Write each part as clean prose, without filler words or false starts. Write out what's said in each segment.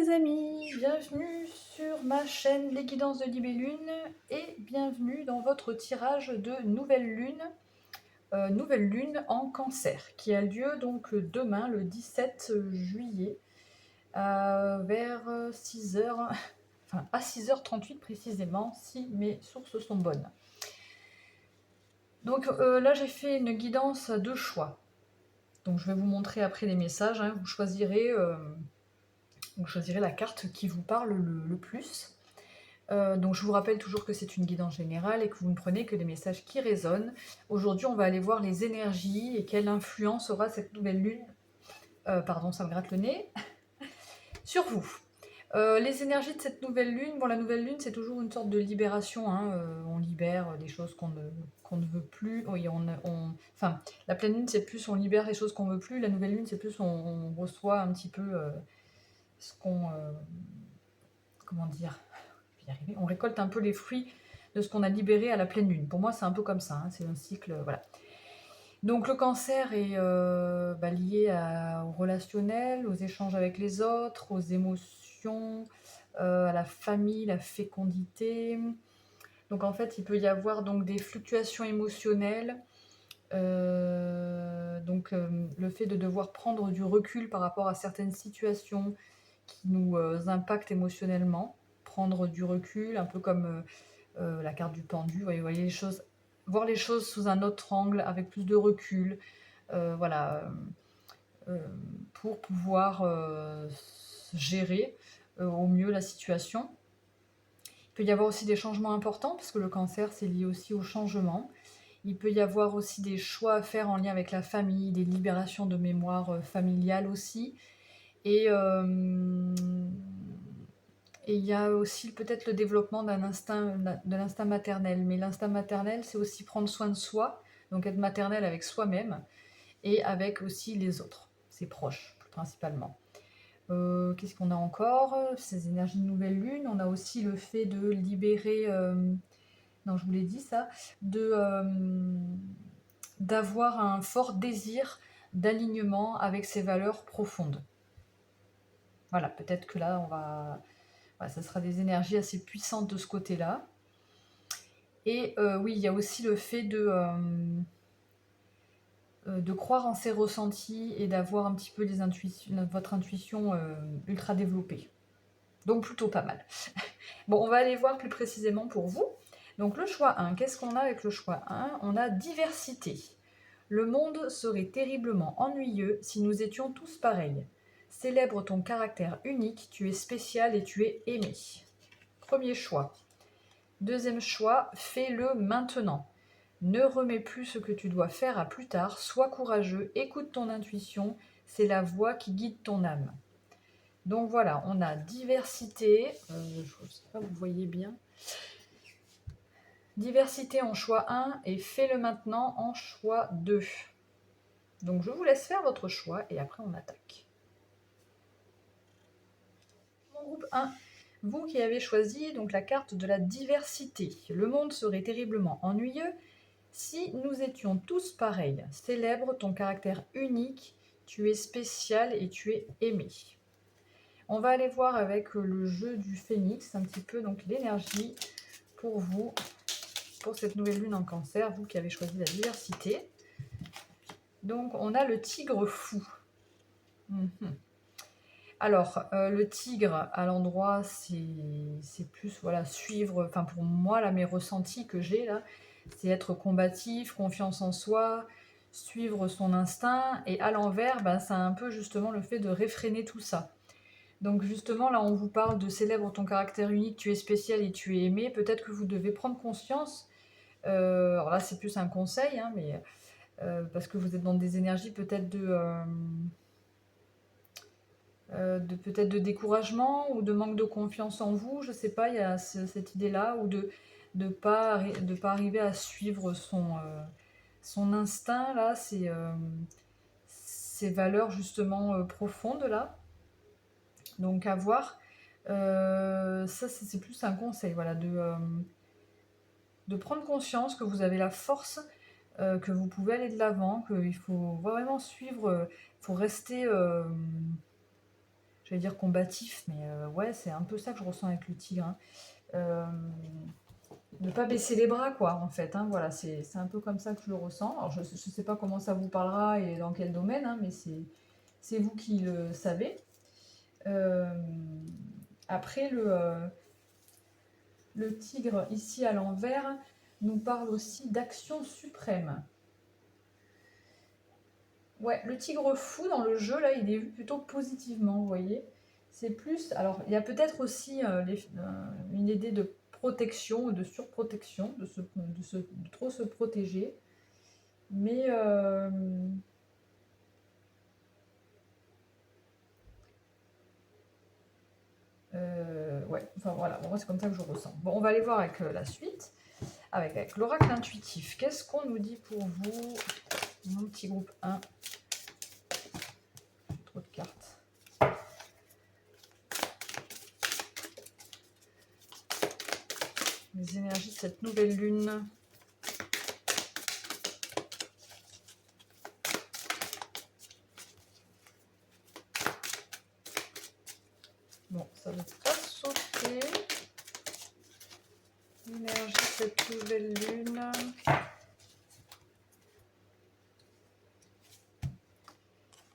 les amis, bienvenue sur ma chaîne Les Guidances de Libellune et bienvenue dans votre tirage de nouvelle lune en Cancer qui a lieu donc demain le 17 juillet vers 6h, enfin à 6h38 précisément si mes sources sont bonnes. Donc là j'ai fait une guidance à deux choix. Donc je vais vous montrer après les messages, hein. Vous choisirez la carte qui vous parle le plus. Donc je vous rappelle toujours que c'est une guidance générale et que vous ne prenez que des messages qui résonnent. Aujourd'hui, on va aller voir les énergies et quelle influence aura cette nouvelle lune, pardon, ça me gratte le nez, sur vous. Les énergies de cette nouvelle lune, bon, la nouvelle lune, c'est toujours une sorte de libération, hein, on libère des choses qu'on ne veut plus. Oui, enfin, la pleine lune, c'est plus on libère les choses qu'on ne veut plus. La nouvelle lune, c'est plus on reçoit un petit peu ce qu'on... comment dire, je vais y arriver. On récolte un peu les fruits de ce qu'on a libéré à la pleine lune. Pour moi, c'est un peu comme ça, hein, c'est un cycle, voilà. Donc le cancer est lié au relationnel, aux échanges avec les autres, aux émotions, à la famille, la fécondité. Donc en fait, il peut y avoir donc des fluctuations émotionnelles. Le fait de devoir prendre du recul par rapport à certaines situations qui nous impactent émotionnellement, prendre du recul, un peu comme la carte du pendu, vous voyez les choses, voir les choses sous un autre angle, avec plus de recul, voilà, pour pouvoir gérer au mieux la situation. Il peut y avoir aussi des changements importants, parce que le cancer, c'est lié aussi au changement. Il peut y avoir aussi des choix à faire en lien avec la famille, des libérations de mémoire familiale aussi. Et il y a aussi peut-être le développement de l'instinct maternel. Mais l'instinct maternel, c'est aussi prendre soin de soi, donc être maternel avec soi-même et avec aussi les autres, ses proches principalement. Qu'est-ce qu'on a encore? Ces énergies de nouvelle lune. On a aussi le fait de libérer... non, je vous l'ai dit ça. D'avoir un fort désir d'alignement avec ses valeurs profondes. Voilà, peut-être que là, ça sera des énergies assez puissantes de ce côté-là. Et oui, il y a aussi le fait de croire en ses ressentis et d'avoir un petit peu votre intuition ultra développée. Donc plutôt pas mal. Bon, on va aller voir plus précisément pour vous. Donc le choix 1, qu'est-ce qu'on a avec le choix 1? On a diversité. Le monde serait terriblement ennuyeux si nous étions tous pareils. Célèbre ton caractère unique, tu es spécial et tu es aimé. Premier choix. Deuxième choix, fais-le maintenant. Ne remets plus ce que tu dois faire à plus tard, sois courageux, écoute ton intuition, c'est la voix qui guide ton âme. Donc voilà, on a diversité, je ne sais pas, vous voyez bien. Diversité en choix 1 et fais-le maintenant en choix 2. Donc je vous laisse faire votre choix et après on attaque. Mon groupe 1, vous qui avez choisi donc la carte de la diversité. Le monde serait terriblement ennuyeux si nous étions tous pareils. Célèbre ton caractère unique, tu es spécial et tu es aimé. On va aller voir avec le jeu du phénix un petit peu donc l'énergie pour vous, pour cette nouvelle lune en cancer, vous qui avez choisi la diversité. Donc on a le tigre fou. Alors, le tigre à l'endroit, c'est plus, voilà, suivre, enfin pour moi, là, mes ressentis que j'ai, là, c'est être combatif, confiance en soi, suivre son instinct, et à l'envers, ben, c'est un peu justement le fait de réfréner tout ça. Donc justement, là, on vous parle de célèbre ton caractère unique, tu es spécial et tu es aimé, peut-être que vous devez prendre conscience, alors là, c'est plus un conseil, hein, mais parce que vous êtes dans des énergies peut-être peut-être de découragement ou de manque de confiance en vous, je sais pas, il y a cette idée-là, ou de pas arriver à suivre son instinct, là, ses valeurs justement profondes, là. Donc à voir. Ça, c'est plus un conseil, voilà, de prendre conscience que vous avez la force, que vous pouvez aller de l'avant, qu'il faut vraiment suivre, il faut rester... j'allais dire combatif, mais ouais, c'est un peu ça que je ressens avec le tigre. Hein. Ne pas baisser les bras, quoi, en fait. Hein, voilà, c'est un peu comme ça que je le ressens. Alors, je ne sais pas comment ça vous parlera et dans quel domaine, hein, mais c'est vous qui le savez. Après, le tigre, ici à l'envers, nous parle aussi d'action suprême. Ouais, le tigre fou dans le jeu, là, il est vu plutôt positivement, vous voyez. C'est plus... Alors, il y a peut-être aussi une idée de protection ou de surprotection, de trop se protéger. Mais... ouais, enfin voilà, moi c'est comme ça que je ressens. Bon, on va aller voir avec la suite, avec l'oracle intuitif. Qu'est-ce qu'on nous dit pour vous, mon petit groupe 1? Trop de cartes. Les énergies de cette nouvelle lune. Bon, ça ne va pas sauter. L'énergie de cette nouvelle lune.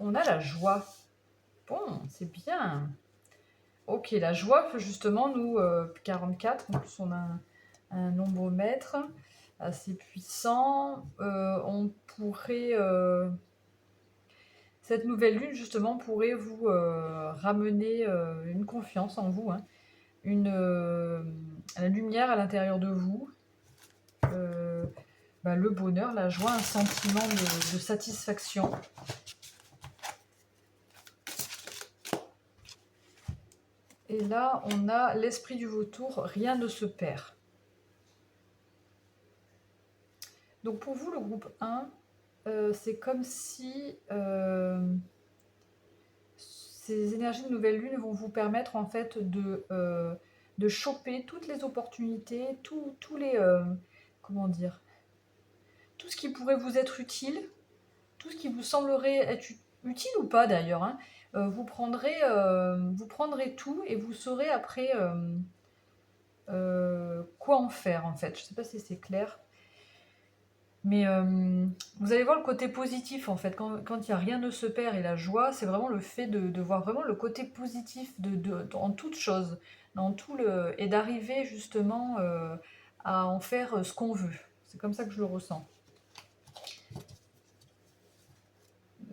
On a la joie. Bon, c'est bien. Ok, la joie peut justement nous, 44, en plus on a un nombre maître assez puissant. On pourrait... cette nouvelle lune, justement, pourrait vous ramener une confiance en vous, hein, la lumière à l'intérieur de vous, le bonheur, la joie, un sentiment de satisfaction. Et là, on a l'esprit du vautour, rien ne se perd. Donc pour vous, le groupe 1, c'est comme si ces énergies de nouvelle lune vont vous permettre en fait de choper toutes les opportunités, tous les... comment dire, tout ce qui pourrait vous être utile, tout ce qui vous semblerait être utile ou pas d'ailleurs, hein, vous prendrez tout et vous saurez après quoi en faire en fait. Je ne sais pas si c'est clair. Mais vous allez voir le côté positif en fait, quand il n'y a rien ne se perd et la joie, c'est vraiment le fait de voir vraiment le côté positif en toute chose, et d'arriver justement à en faire ce qu'on veut. C'est comme ça que je le ressens.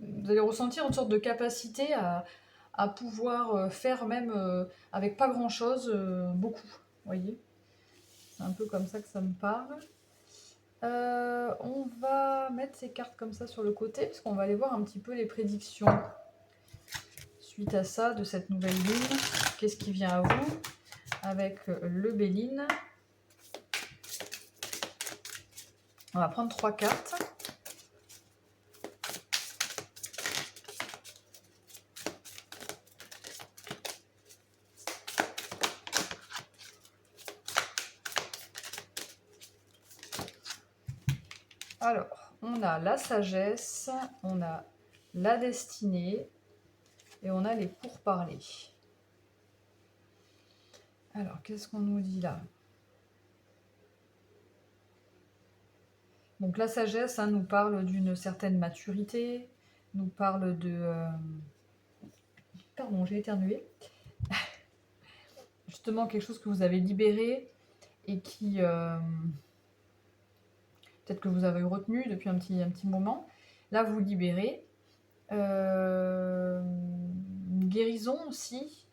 Vous allez ressentir une sorte de capacité à pouvoir faire même avec pas grand chose, beaucoup, vous voyez. C'est un peu comme ça que ça me parle. On va mettre ces cartes comme ça sur le côté, parce qu'on va aller voir un petit peu les prédictions suite à ça, de cette nouvelle lune. Qu'est-ce qui vient à vous avec le Béline? On va prendre 3 cartes. Alors, on a la sagesse, on a la destinée et on a les pourparlers. Alors, qu'est-ce qu'on nous dit là? Donc la sagesse nous parle d'une certaine maturité, nous parle de... Pardon, j'ai éternué. Justement, quelque chose que vous avez libéré et qui... peut-être que vous avez retenu depuis un petit moment. Là, vous libérez. Une guérison aussi.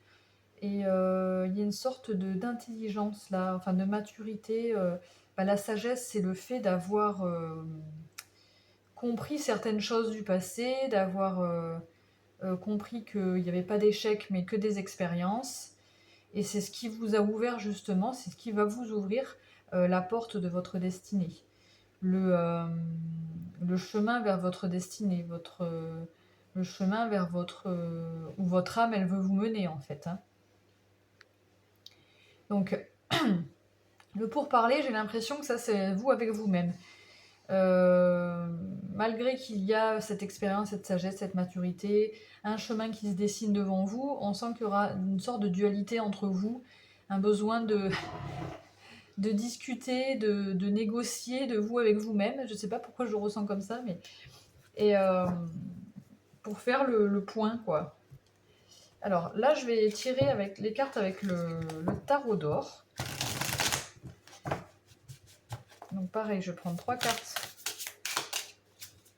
Et il y a une sorte d'intelligence là, enfin de maturité. La sagesse, c'est le fait d'avoir compris certaines choses du passé, d'avoir compris qu'il n'y avait pas d'échecs mais que des expériences. Et c'est ce qui vous a ouvert justement, c'est ce qui va vous ouvrir la porte de votre destinée. Le chemin vers votre destinée, le chemin vers où votre âme, elle veut vous mener en fait. Hein. Donc, le pourparler, j'ai l'impression que ça, c'est vous avec vous-même. Euh, Malgré qu'il y a cette expérience, cette sagesse, cette maturité, un chemin qui se dessine devant vous, on sent qu'il y aura une sorte de dualité entre vous, un besoin de discuter, de négocier de vous avec vous-même. Je ne sais pas pourquoi je le ressens comme ça, mais et pour faire le point, quoi. Alors là, je vais tirer avec les cartes avec le tarot d'or. Donc pareil, je vais prendre 3 cartes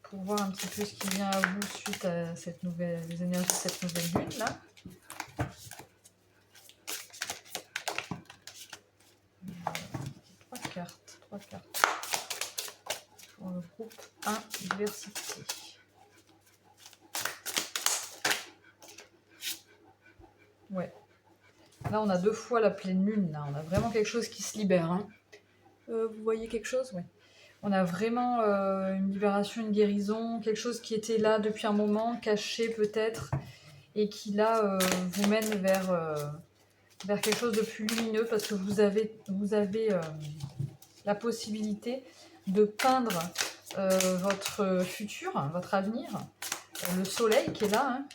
pour voir un petit peu ce qui vient à vous suite à cette nouvelle, les énergies de cette nouvelle lune là. Trois cartes pour le groupe 1 diversité. Ouais. Là, on a 2 fois la pleine lune. Là, on a vraiment quelque chose qui se libère. Hein. Vous voyez quelque chose? Oui. On a vraiment une libération, une guérison, quelque chose qui était là depuis un moment, caché peut-être, et qui là vous mène vers quelque chose de plus lumineux parce que vous avez la possibilité de peindre votre futur, votre avenir, le soleil qui est là. Hein.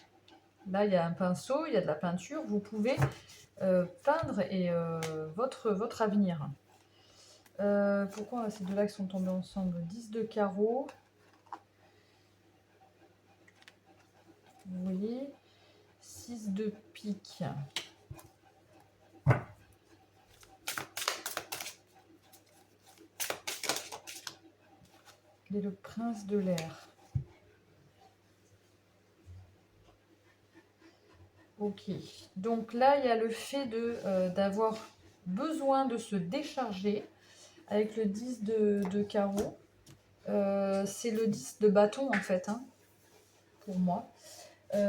Là, il y a un pinceau, il y a de la peinture. Vous pouvez peindre votre avenir. Pourquoi ces deux-là qui sont tombés ensemble? 10 de carreau. Vous voyez, 6 de pique. Et le prince de l'air. Ok, donc là il y a le fait d'avoir besoin de se décharger avec le 10 de carreau. C'est le 10 de bâton en fait, hein, pour moi. Du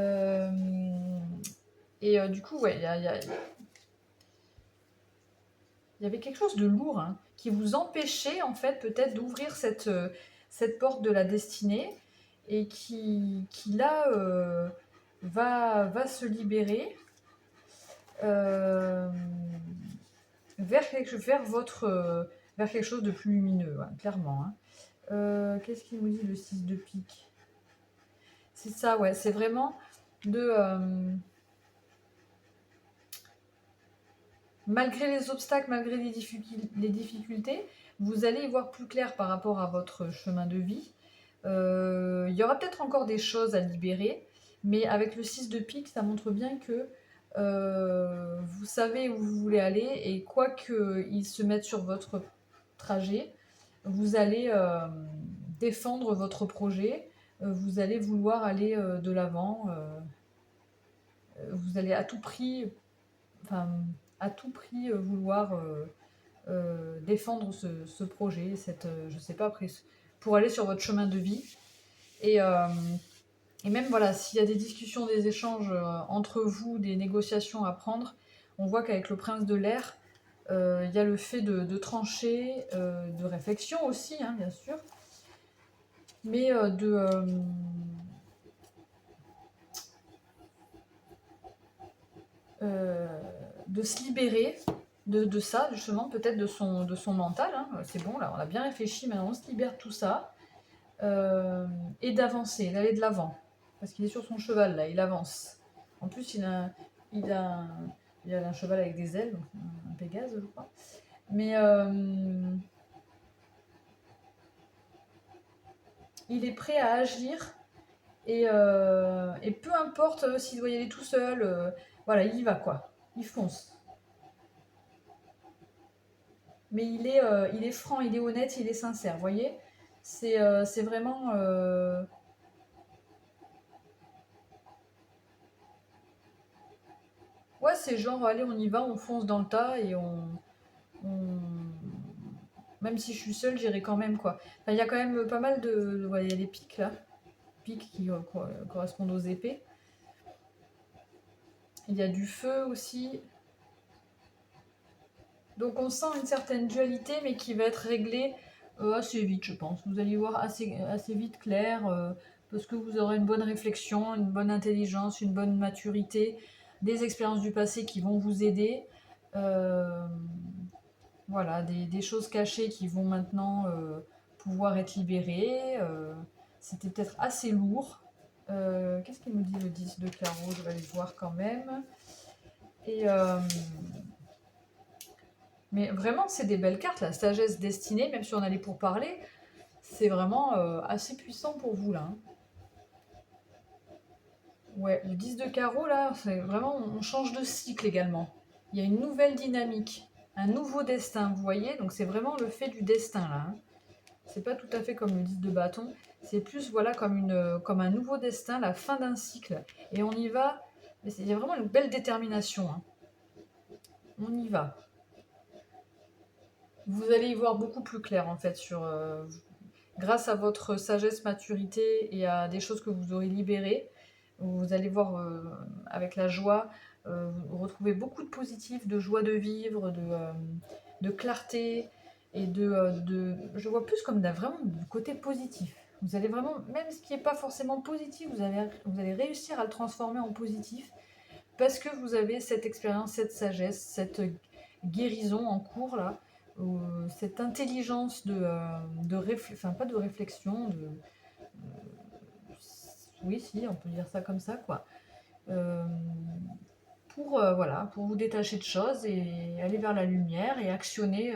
coup, ouais, il y avait quelque chose de lourd hein, qui vous empêchait en fait peut-être d'ouvrir cette porte de la destinée et qui là va se libérer vers quelque chose de plus lumineux, hein, clairement. Hein. Qu'est-ce qu'il nous dit le 6 de pique? C'est ça, ouais, c'est vraiment de... malgré les obstacles, malgré les difficultés, vous allez y voir plus clair par rapport à votre chemin de vie. Il y aura peut-être encore des choses à libérer, mais avec le 6 de pique, ça montre bien que vous savez où vous voulez aller et quoi qu'il se mette sur votre trajet, vous allez défendre votre projet, vous allez vouloir aller de l'avant, vous allez à tout prix, enfin, à tout prix vouloir défendre ce projet, je sais pas, après, pour aller sur votre chemin de vie. Et même, voilà, s'il y a des discussions, des échanges entre vous, des négociations à prendre, on voit qu'avec le prince de l'air, il y a le fait de trancher, de réflexion aussi, hein, bien sûr, mais de se libérer de ça, justement, peut-être de son mental. Hein. C'est bon, là, on a bien réfléchi, maintenant on se libère de tout ça. Et d'avancer, d'aller de l'avant. Parce qu'il est sur son cheval, là, il avance. En plus, il a un cheval avec des ailes, un Pégase, je crois. Mais il est prêt à agir et peu importe s'il doit y aller tout seul, voilà, il y va quoi. Il fonce. Mais il est franc, il est honnête, il est sincère, vous voyez. C'est vraiment... ouais, c'est genre, allez, on y va, on fonce dans le tas et même si je suis seule, j'irai quand même, quoi. Enfin, il y a quand même pas mal de... ouais, il y a des pics, là. Pics qui correspondent aux épées. Il y a du feu aussi. Donc on sent une certaine dualité, mais qui va être réglée assez vite, je pense. Vous allez voir assez vite clair, parce que vous aurez une bonne réflexion, une bonne intelligence, une bonne maturité, des expériences du passé qui vont vous aider. Voilà, des choses cachées qui vont maintenant pouvoir être libéré. C'était peut-être assez lourd. Qu'est-ce qu'il nous dit le 10 de carreau? Je vais aller voir quand même. Et mais vraiment, c'est des belles cartes. La sagesse destinée, même si on allait pour parler, c'est vraiment assez puissant pour vous là, hein. Ouais, le 10 de carreau là, c'est vraiment, on change de cycle également. Il y a une nouvelle dynamique, un nouveau destin, vous voyez? Donc c'est vraiment le fait du destin là, hein. C'est pas tout à fait comme le 10 de bâton, c'est plus voilà comme un nouveau destin, la fin d'un cycle. Et on y va, il y a vraiment une belle détermination, hein. On y va. Vous allez y voir beaucoup plus clair en fait grâce à votre sagesse, maturité et à des choses que vous aurez libérées. Vous allez voir avec la joie, vous retrouvez beaucoup de positif, de joie de vivre, de clarté et je vois plus comme vraiment du côté positif. Vous allez vraiment, même ce qui n'est pas forcément positif, vous allez réussir à le transformer en positif parce que vous avez cette expérience, cette sagesse, cette guérison en cours là, cette intelligence enfin pas de réflexion, oui si, on peut dire ça comme ça quoi, euh, voilà, pour vous détacher de choses et aller vers la lumière et actionner,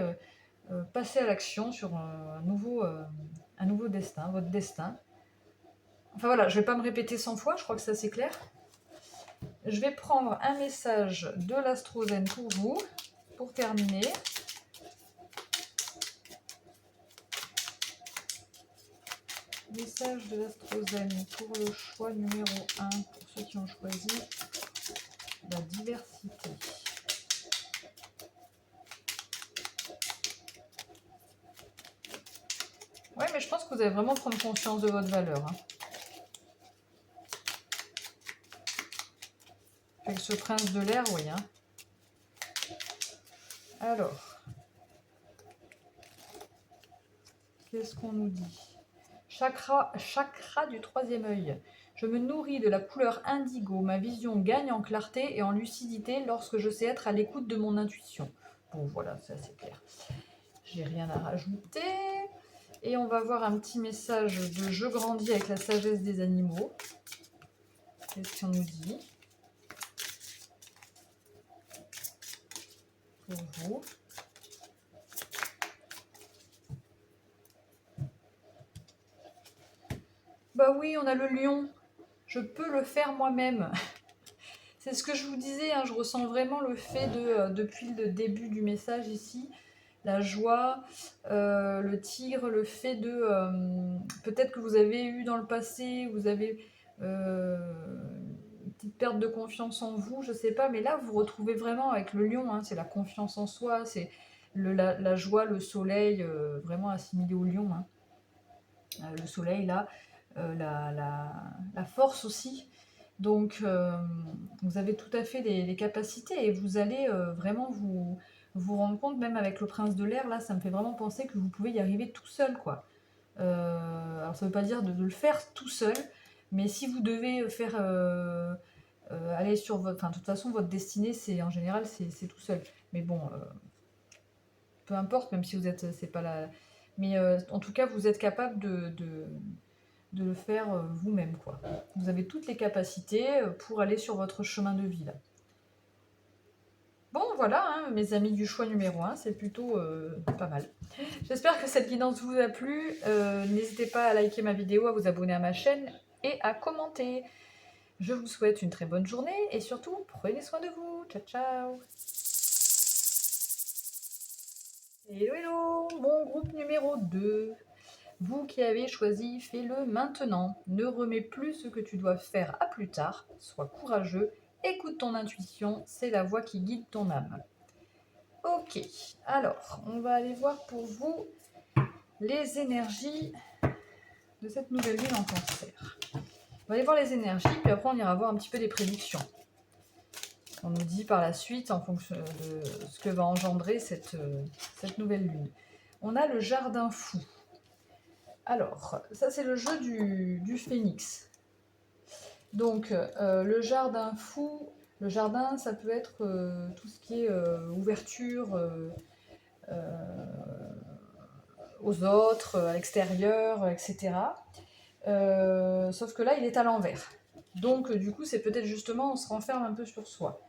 passer à l'action sur un nouveau destin, votre destin. Enfin voilà, je ne vais pas me répéter 100 fois, je crois que c'est assez clair. Je vais prendre un message de l'Astro-Zen pour vous, pour terminer. Message de l'Astro-Zen pour le choix numéro 1, pour ceux qui ont choisi la diversité. Ouais, mais je pense que vous allez vraiment prendre conscience de votre valeur, hein. Avec ce prince de l'air, oui, hein. Alors, qu'est-ce qu'on nous dit? Chakra du troisième œil. Je me nourris de la couleur indigo. Ma vision gagne en clarté et en lucidité lorsque je sais être à l'écoute de mon intuition. Bon, voilà, c'est assez clair. J'ai rien à rajouter. Et on va voir un petit message de Je grandis avec la sagesse des animaux. Qu'est-ce qu'on nous dit pour vous? Bah oui, on a le lion. Je peux le faire moi-même. C'est ce que je vous disais, hein, je ressens vraiment le fait depuis le début du message ici, la joie, le tigre, le fait peut-être que vous avez eu dans le passé, vous avez une petite perte de confiance en vous, je sais pas, mais là vous retrouvez vraiment avec le lion, hein, c'est la confiance en soi, c'est la joie, le soleil, vraiment assimilé au lion, hein. Le soleil là, la force aussi. Donc vous avez tout à fait les capacités et vous allez vraiment vous rendre compte, même avec le prince de l'air, là ça me fait vraiment penser que vous pouvez y arriver tout seul quoi. Alors ça veut pas dire de le faire tout seul, mais si vous devez faire aller sur votre... Enfin de toute façon votre destinée c'est en général c'est tout seul. Mais bon, peu importe, même si vous êtes... c'est pas la... Mais en tout cas vous êtes capable de le faire vous-même, quoi. Vous avez toutes les capacités pour aller sur votre chemin de vie, là. Bon, voilà, hein, mes amis du choix numéro 1, c'est plutôt pas mal. J'espère que cette guidance vous a plu. N'hésitez pas à liker ma vidéo, à vous abonner à ma chaîne et à commenter. Je vous souhaite une très bonne journée et surtout, prenez soin de vous. Ciao, ciao. Hello, hello, mon groupe numéro 2. Vous qui avez choisi, fais-le maintenant. Ne remets plus ce que tu dois faire à plus tard. Sois courageux. Écoute ton intuition. C'est la voix qui guide ton âme. Ok. Alors, on va aller voir pour vous les énergies de cette nouvelle lune en Cancer. On va aller voir les énergies, puis après on ira voir un petit peu les prédictions. On nous dit par la suite, en fonction de ce que va engendrer cette nouvelle lune. On a le jardin fou. Alors, ça c'est le jeu du phénix. Donc, le jardin fou, le jardin, ça peut être tout ce qui est ouverture, aux autres, à l'extérieur, etc. Sauf que là, il est à l'envers. Donc, du coup, c'est peut-être justement, on se renferme un peu sur soi.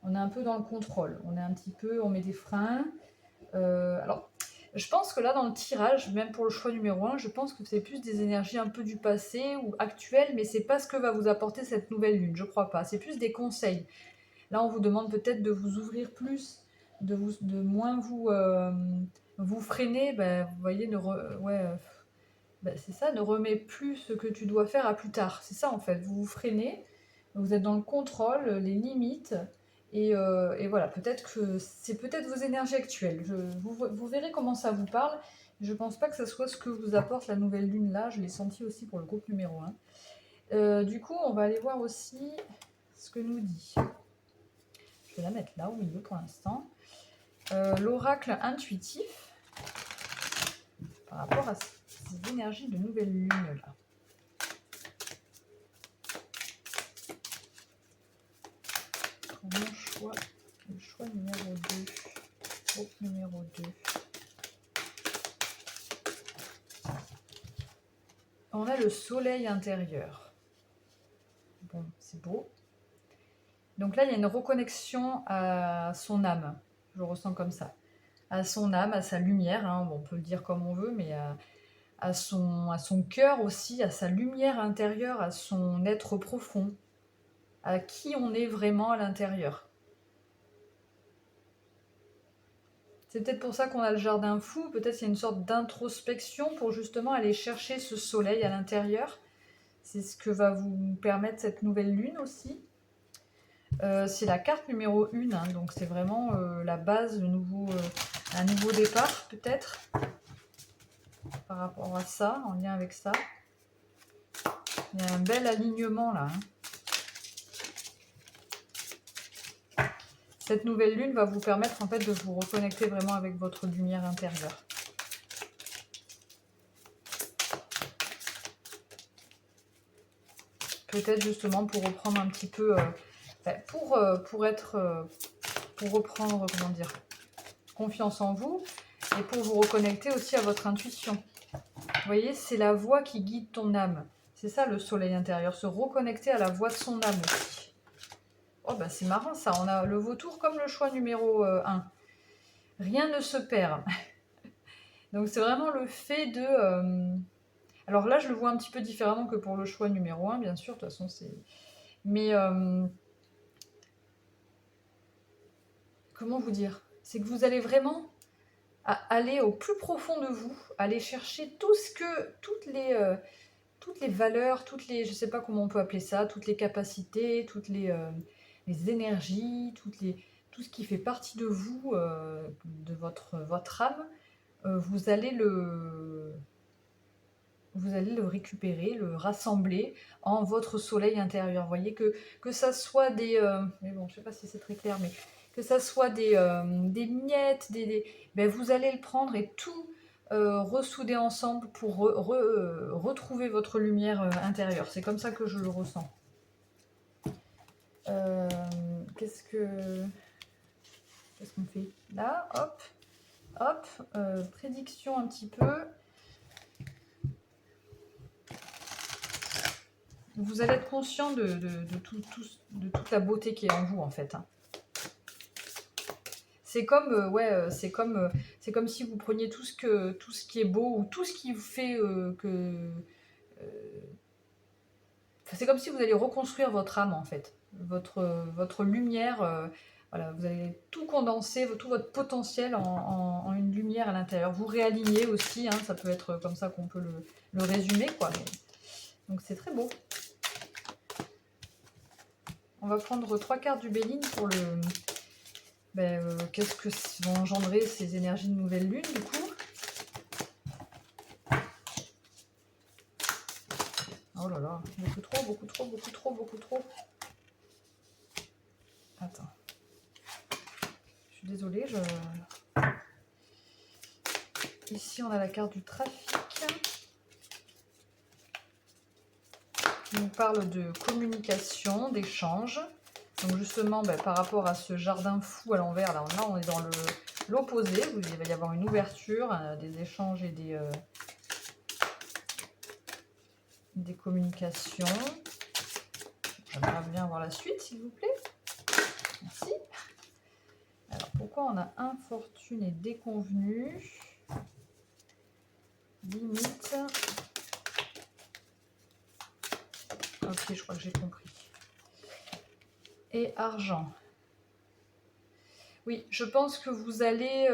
On est un peu dans le contrôle. On est un petit peu, on met des freins. Alors, je pense que là, dans le tirage, même pour le choix numéro 1, je pense que c'est plus des énergies un peu du passé ou actuelles, mais c'est pas ce que va vous apporter cette nouvelle lune, je crois pas. C'est plus des conseils. Là, on vous demande peut-être de vous ouvrir plus, de moins vous freiner. Ben, vous voyez, c'est ça, ne remets plus ce que tu dois faire à plus tard. C'est ça en fait, vous vous freinez, vous êtes dans le contrôle, les limites, et voilà, peut-être que c'est peut-être vos énergies actuelles. Vous verrez comment ça vous parle. Je pense pas que ce soit ce que vous apporte la nouvelle lune là, je l'ai senti aussi pour le groupe numéro 1. Du coup, on va aller voir aussi ce que nous dit. Je vais la mettre là au milieu pour l'instant. L'oracle intuitif par rapport à ces énergies de nouvelle lune là. Le choix numéro 2, groupe numéro 2. On a le soleil intérieur. Bon, c'est beau. Donc là, il y a une reconnexion à son âme. Je le ressens comme ça. À son âme, à sa lumière. Hein. Bon, on peut le dire comme on veut, mais à son cœur aussi, à sa lumière intérieure, à son être profond. À qui on est vraiment à l'intérieur. C'est peut-être pour ça qu'on a le jardin fou. Peut-être qu'il y a une sorte d'introspection pour justement aller chercher ce soleil à l'intérieur. C'est ce que va vous permettre cette nouvelle lune aussi. C'est la carte numéro 1, hein, donc c'est vraiment la base, un nouveau départ peut-être, par rapport à ça, en lien avec ça. Il y a un bel alignement là. Hein. Cette nouvelle lune va vous permettre en fait de vous reconnecter vraiment avec votre lumière intérieure. Peut-être justement pour reprendre un petit peu, pour reprendre, comment dire, confiance en vous et pour vous reconnecter aussi à votre intuition. Vous voyez, c'est la voix qui guide ton âme. C'est ça le soleil intérieur, se reconnecter à la voix de son âme aussi. Oh bah c'est marrant ça, on a le vautour comme le choix numéro 1. Rien ne se perd. Donc c'est vraiment le fait de... Alors là je le vois un petit peu différemment que pour le choix numéro 1, bien sûr, de toute façon c'est... Mais... Comment vous dire? C'est que vous allez vraiment aller au plus profond de vous, aller chercher toutes les valeurs, je ne sais pas comment on peut appeler ça, toutes les capacités, toutes les énergies, tout ce qui fait partie de vous, de votre âme, vous allez le récupérer, le rassembler en votre soleil intérieur. Vous voyez que ça soit des... mais bon, je ne sais pas si c'est très clair, mais que ça soit des miettes, ben vous allez le prendre et tout ressouder ensemble pour retrouver votre lumière intérieure. C'est comme ça que je le ressens. Qu'est-ce qu'on fait là? Hop, prédiction un petit peu. Vous allez être conscient de toute la beauté qui est en vous en fait. C'est comme, c'est comme si vous preniez tout ce qui est beau ou tout ce qui vous fait c'est comme si vous alliez reconstruire votre âme en fait, votre lumière. Voilà, vous allez tout condenser, tout votre potentiel en une lumière à l'intérieur. Vous réalignez aussi, hein, ça peut être comme ça qu'on peut le résumer, quoi. Donc c'est très beau. On va prendre 3 cartes du Béline pour le... qu'est-ce que vont engendrer ces énergies de nouvelle lune, du coup. Oh là là, beaucoup trop. Attends. Je suis désolée, Ici, on a la carte du trafic. Qui nous parle de communication, d'échange. Donc justement, par rapport à ce jardin fou à l'envers, là on est l'opposé, il va y avoir une ouverture, des échanges et des communications. J'aimerais bien voir la suite, s'il vous plaît. Merci. Alors, pourquoi on a infortune et déconvenu? Limite. Ok, je crois que j'ai compris. Et argent. Oui, je pense que vous allez,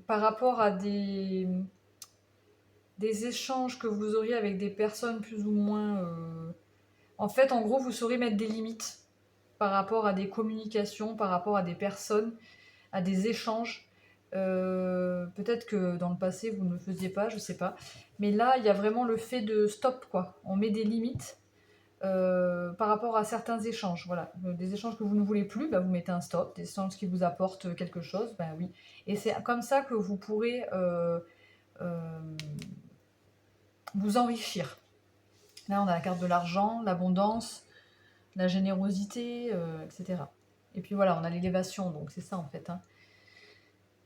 par rapport à des échanges que vous auriez avec des personnes plus ou moins... En fait, en gros, vous saurez mettre des limites par rapport à des communications, par rapport à des personnes, à des échanges. Peut-être que dans le passé, vous ne le faisiez pas, je ne sais pas. Mais là, il y a vraiment le fait de stop, quoi. On met des limites. Par rapport à certains échanges, voilà, des échanges que vous ne voulez plus, bah, vous mettez un stop, des échanges qui vous apportent quelque chose, ben oui, et c'est comme ça que vous pourrez vous enrichir. Là on a la carte de l'argent, l'abondance, la générosité, etc. Et puis voilà, on a l'élévation, donc c'est ça en fait, hein.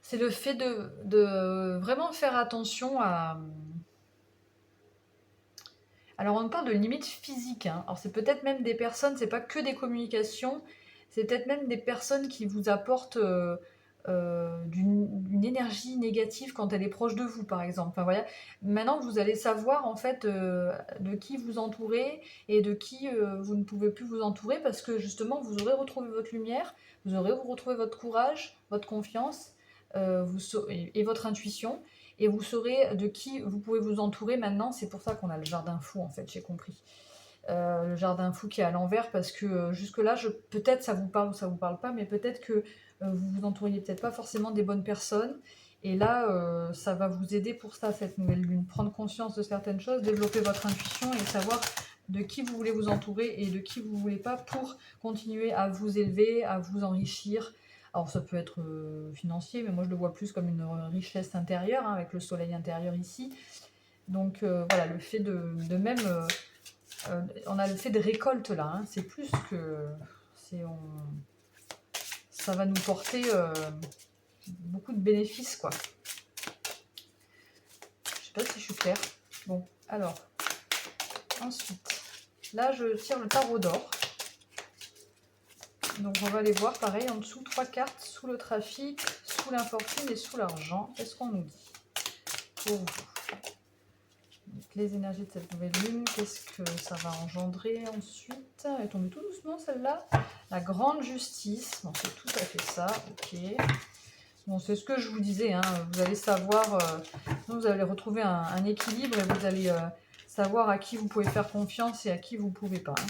C'est le fait de vraiment faire attention à... Alors on parle de limites physiques, hein. Alors c'est peut-être même des personnes, c'est pas que des communications, c'est peut-être même des personnes qui vous apportent d'une énergie négative quand elle est proche de vous, par exemple. Enfin, voilà. Maintenant vous allez savoir en fait de qui vous entourez et de qui vous ne pouvez plus vous entourer parce que justement vous aurez retrouvé votre lumière, vous aurez retrouvé votre courage, votre confiance et votre intuition. Et vous saurez de qui vous pouvez vous entourer maintenant. C'est pour ça qu'on a le jardin fou, en fait, j'ai compris. Le jardin fou qui est à l'envers, parce que jusque-là, peut-être ça vous parle ou ça vous parle pas, mais peut-être que vous vous entouriez peut-être pas forcément des bonnes personnes. Et là, ça va vous aider pour ça, cette nouvelle lune. Prendre conscience de certaines choses, développer votre intuition et savoir de qui vous voulez vous entourer et de qui vous voulez pas pour continuer à vous élever, à vous enrichir. Alors ça peut être financier, mais moi je le vois plus comme une richesse intérieure, hein, avec le soleil intérieur ici. Donc voilà, le fait de même... on a le fait de récolte là, hein, c'est plus que... ça va nous porter beaucoup de bénéfices, quoi. Je sais pas si je suis claire. Bon, alors, ensuite, là je tire le tarot d'or. Donc on va aller voir pareil en dessous, 3 cartes, sous le trafic, sous l'infortune et sous l'argent. Qu'est-ce qu'on nous dit pour vous? Donc, les énergies de cette nouvelle lune, qu'est-ce que ça va engendrer ensuite? Elle est tombée tout doucement celle-là. La grande justice, bon, c'est tout à fait ça, ok. Bon, c'est ce que je vous disais, hein, vous allez savoir, vous allez retrouver un équilibre et vous allez savoir à qui vous pouvez faire confiance et à qui vous ne pouvez pas, hein.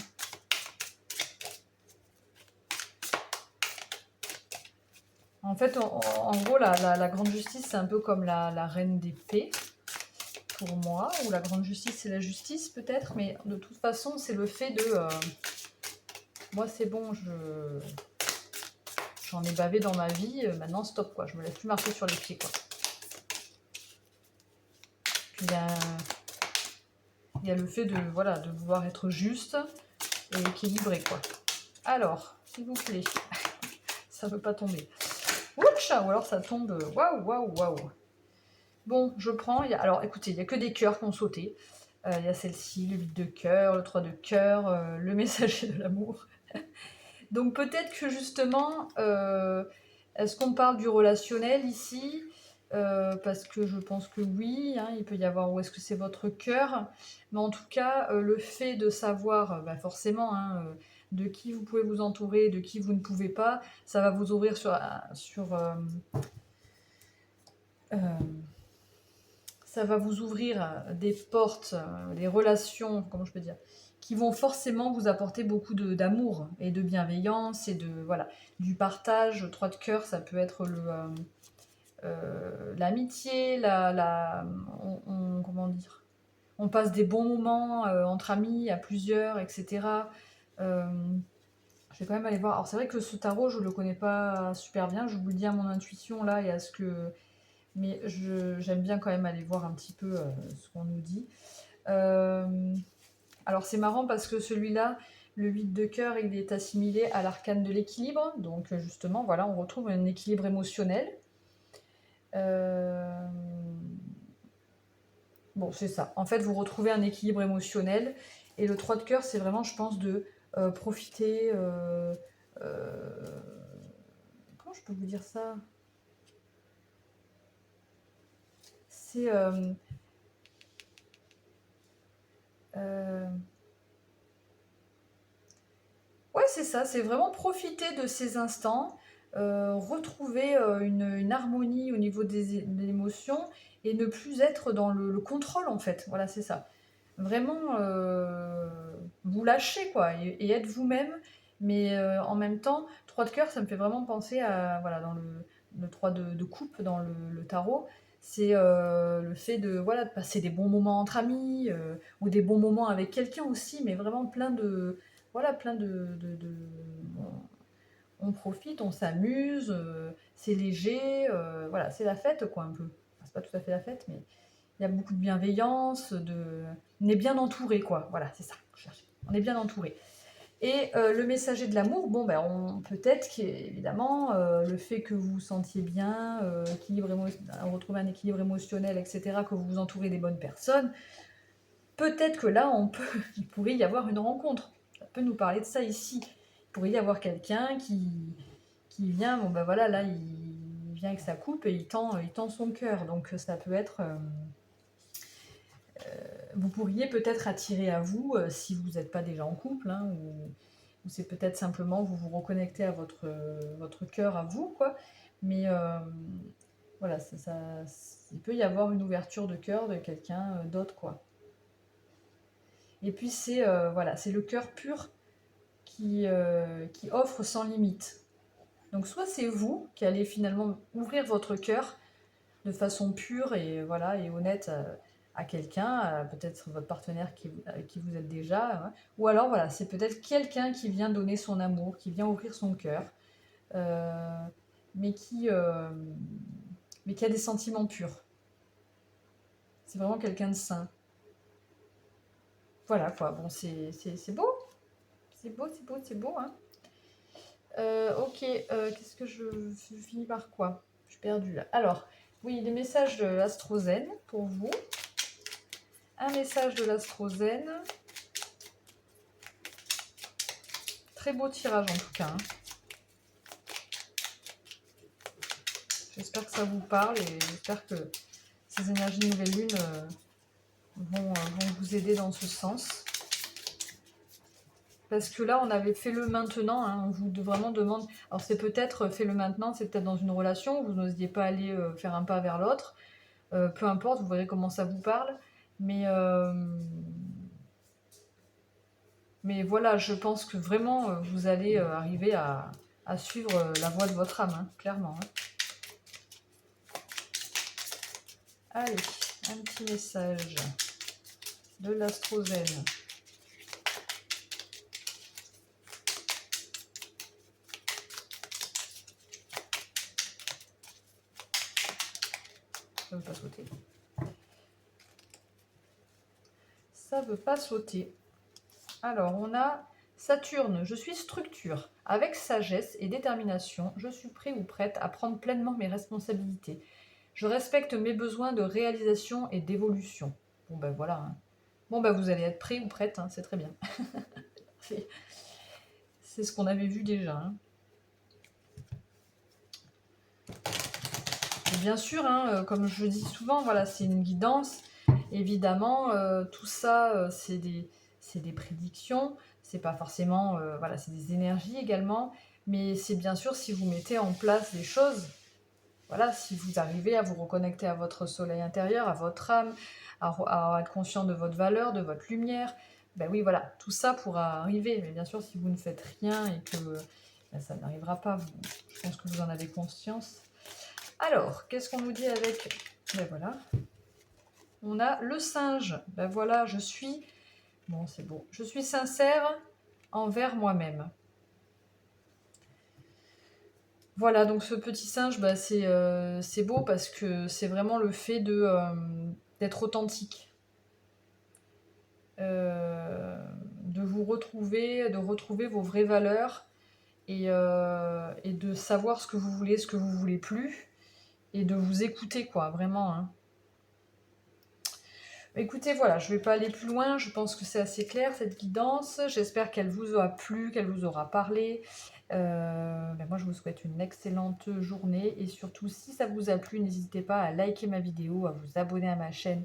En fait, en gros, la grande justice, c'est un peu comme la reine d'épée, pour moi, ou la grande justice, c'est la justice, peut-être, mais de toute façon, c'est le fait de... moi, c'est bon, j'en ai bavé dans ma vie, maintenant, stop, quoi, je me laisse plus marcher sur les pieds, quoi. Puis, il y a le fait de, voilà, de vouloir être juste et équilibré, quoi. Alors, s'il vous plaît, ça ne veut pas tomber. Ouch, ou alors ça tombe, waouh, waouh, waouh. Bon, je prends. Alors, écoutez, il n'y a que des cœurs qui ont sauté. Il y a celle-ci, le 8 de cœur, le 3 de cœur, le messager de l'amour. Donc, peut-être que justement, est-ce qu'on parle du relationnel ici? Parce que je pense que oui, hein, il peut y avoir où est-ce que c'est votre cœur. Mais en tout cas, le fait de savoir, bah forcément, hein, de qui vous pouvez vous entourer, de qui vous ne pouvez pas, ça va vous ouvrir ça va vous ouvrir des portes, des relations, comment je peux dire, qui vont forcément vous apporter beaucoup d'amour et de bienveillance et de voilà, du partage. 3 de cœur, ça peut être l'amitié, comment dire, on passe des bons moments entre amis, à plusieurs, etc. Je vais quand même aller voir. Alors c'est vrai que ce tarot, je ne le connais pas super bien, je vous le dis à mon intuition là et à ce que... Mais j'aime bien quand même aller voir un petit peu ce qu'on nous dit. Alors c'est marrant parce que celui-là, le 8 de cœur, il est assimilé à l'arcane de l'équilibre. Donc justement, voilà, on retrouve un équilibre émotionnel. Euh, Bon, c'est ça. En fait, vous retrouvez un équilibre émotionnel. Et le 3 de cœur, c'est vraiment, je pense, de profiter. Euh, Comment je peux vous dire ça? C'est. Euh, Ouais, c'est ça, c'est vraiment profiter de ces instants, retrouver une harmonie au niveau des émotions et ne plus être dans le contrôle en fait. Voilà, c'est ça. Vraiment vous lâcher quoi et être vous-même, mais en même temps, 3 de cœur, ça me fait vraiment penser à, voilà, dans le 3 de coupe dans le tarot, c'est le fait de, voilà, de passer des bons moments entre amis ou des bons moments avec quelqu'un aussi, mais vraiment plein de voilà, plein on profite, on s'amuse, c'est léger, voilà, c'est la fête, quoi, un peu. Enfin, c'est pas tout à fait la fête, mais il y a beaucoup de bienveillance, on est bien entouré, quoi. Voilà, c'est ça que je cherchais. On est bien entouré. Et le messager de l'amour, bon, ben, peut-être qu'évidemment, le fait que vous vous sentiez bien, retrouver un équilibre émotionnel, etc., que vous vous entourez des bonnes personnes, peut-être que là, il pourrait y avoir une rencontre. Ça peut nous parler de ça ici. Il pourrait y avoir quelqu'un qui vient, bon ben voilà, là, il vient avec sa coupe et il tend son cœur. Donc ça peut être... vous pourriez peut-être attirer à vous, si vous n'êtes pas déjà en couple, hein, ou c'est peut-être simplement vous vous reconnectez à votre cœur à vous, quoi. Mais voilà, il peut y avoir une ouverture de cœur de quelqu'un d'autre, quoi. Et puis voilà, c'est le cœur pur qui offre sans limite. Donc soit c'est vous qui allez finalement ouvrir votre cœur de façon pure et voilà et honnête à quelqu'un, peut-être votre partenaire avec qui vous êtes déjà, hein. Ou alors voilà, c'est peut-être quelqu'un qui vient donner son amour, qui vient ouvrir son cœur, euh, mais qui euh, mais qui a des sentiments purs. C'est vraiment quelqu'un de sain. Voilà quoi. Bon, c'est beau, c'est beau, c'est beau, c'est beau, hein. Ok, qu'est-ce que je finis par quoi? Je suis perdue là. Alors, oui, les messages de l'Astrozen pour vous. Un message de l'Astrozen. Très beau tirage en tout cas, hein. J'espère que ça vous parle et j'espère que ces énergies de nouvelle lune vont vous aider dans ce sens. Parce que là, on avait fait le maintenant, hein, on vous vraiment demande... Alors c'est peut-être fait le maintenant, c'est peut-être dans une relation, vous n'osiez pas aller faire un pas vers l'autre. Peu importe, vous verrez comment ça vous parle. Mais voilà, je pense que vraiment, vous allez arriver à suivre la voie de votre âme, hein, clairement, hein. Allez, un petit message de l'Astrozen. Ça veut pas sauter. Ça veut pas sauter. Alors, on a Saturne, je suis structure. Avec sagesse et détermination, je suis prêt ou prête à prendre pleinement mes responsabilités. Je respecte mes besoins de réalisation et d'évolution. Bon ben voilà, hein. Bon ben vous allez être prêt ou prête, hein, c'est très bien. C'est ce qu'on avait vu déjà, hein. Et bien sûr, hein, comme je dis souvent, voilà, c'est une guidance. Évidemment, tout ça, c'est des prédictions. C'est pas forcément, voilà, c'est des énergies également. Mais c'est bien sûr si vous mettez en place des choses, voilà, si vous arrivez à vous reconnecter à votre soleil intérieur, à votre âme, à être conscient de votre valeur, de votre lumière, ben oui, voilà, tout ça pourra arriver. Mais bien sûr, si vous ne faites rien et que ben, ça n'arrivera pas, je pense que vous en avez conscience. Alors, qu'est-ce qu'on nous dit avec... Ben voilà. On a le singe. Ben voilà, je suis... Bon, c'est beau. Je suis sincère envers moi-même. Voilà, donc ce petit singe, ben c'est beau parce que c'est vraiment le fait d'être authentique. De vous retrouver, de retrouver vos vraies valeurs et de savoir ce que vous voulez, ce que vous voulez plus. et de vous écouter, quoi, vraiment, hein. Écoutez, voilà, je ne vais pas aller plus loin, je pense que c'est assez clair cette guidance. J'espère qu'elle vous aura plu, qu'elle vous aura parlé. Moi, je vous souhaite une excellente journée et surtout, si ça vous a plu, n'hésitez pas à liker ma vidéo, à vous abonner à ma chaîne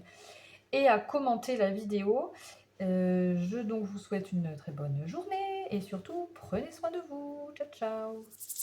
et à commenter la vidéo. Je donc vous souhaite une très bonne journée et surtout, prenez soin de vous. Ciao, ciao!